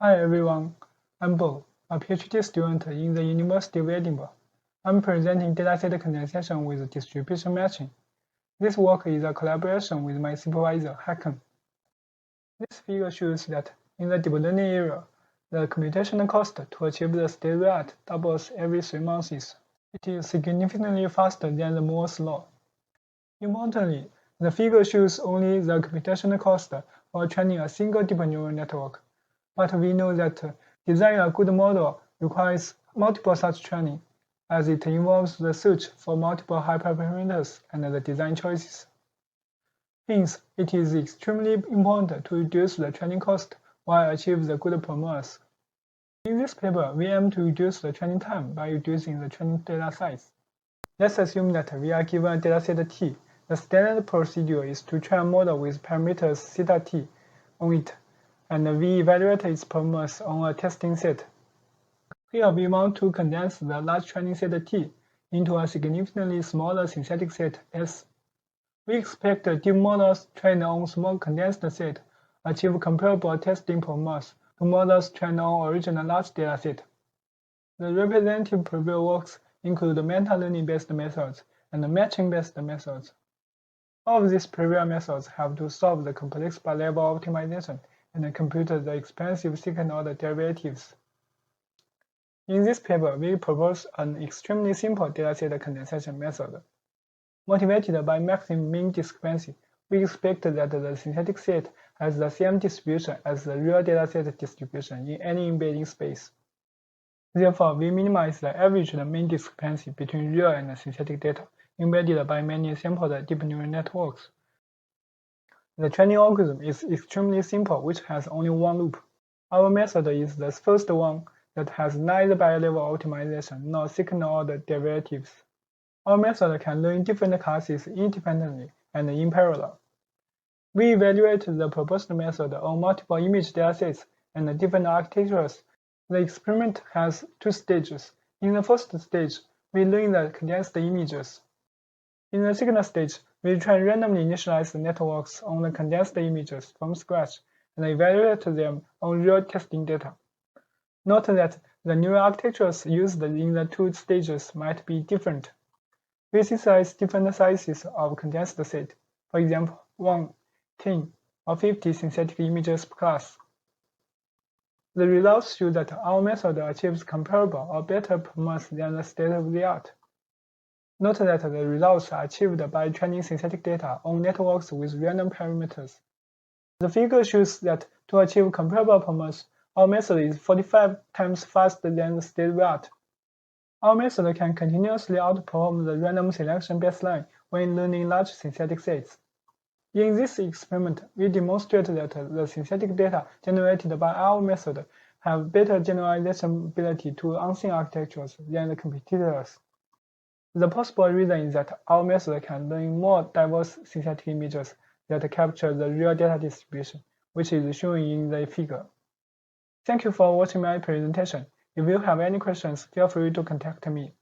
Hi everyone, I'm Bo, a PhD student in the University of Edinburgh. I'm presenting dataset condensation with distribution matching. This work is a collaboration with my supervisor, Hakan. This figure shows that in the deep learning area, the computational cost to achieve the state result doubles every 3 months. It is significantly faster than the Moore's law. Importantly, the figure shows only the computational cost for training a single deep neural network. But we know that designing a good model requires multiple such training, as it involves the search for multiple hyperparameters and the design choices. Hence, it is extremely important to reduce the training cost while achieve the good performance. In this paper, we aim to reduce the training time by reducing the training data size. Let's assume that we are given a dataset T. The standard procedure is to train a model with parameters theta t on it, and we evaluate its performance on a testing set. Here we want to condense the large training set T into a significantly smaller synthetic set S. We expect deep models trained on small condensed set achieve comparable testing performance to models trained on original large dataset. The representative preview works include meta-learning-based methods and matching-based methods. All of these preview methods have to solve the complex bi-level optimization and compute the expensive second-order derivatives. In this paper, we propose an extremely simple dataset condensation method. Motivated by maximum mean discrepancy, we expect that the synthetic set has the same distribution as the real dataset distribution in any embedding space. Therefore, we minimize the averaged mean discrepancy between real and synthetic data embedded by many sampled deep neural networks. The training algorithm is extremely simple, which has only one loop. Our method is the first one that has neither bi-level optimization nor second-order derivatives. Our method can learn different classes independently and in parallel. We evaluate the proposed method on multiple image datasets and different architectures. The experiment has 2 stages. In the first stage, we learn the condensed images. In the second stage, we train randomly initialized networks on the condensed images from scratch and evaluate them on real testing data. Note that the neural architectures used in the 2 stages might be different. We synthesize different sizes of condensed set, for example, 1, 10, or 50 synthetic images per class. The results show that our method achieves comparable or better performance than the state-of-the-art. Note that the results are achieved by training synthetic data on networks with random parameters. The figure shows that to achieve comparable performance, our method is 45 times faster than the state-of-the-art. Our method can continuously outperform the random selection baseline when learning large synthetic sets. In this experiment, we demonstrate that the synthetic data generated by our method have better generalization ability to unseen architectures than the competitors. The possible reason is that our method can learn more diverse synthetic images that capture the real data distribution, which is shown in the figure. Thank you for watching my presentation. If you have any questions, feel free to contact me.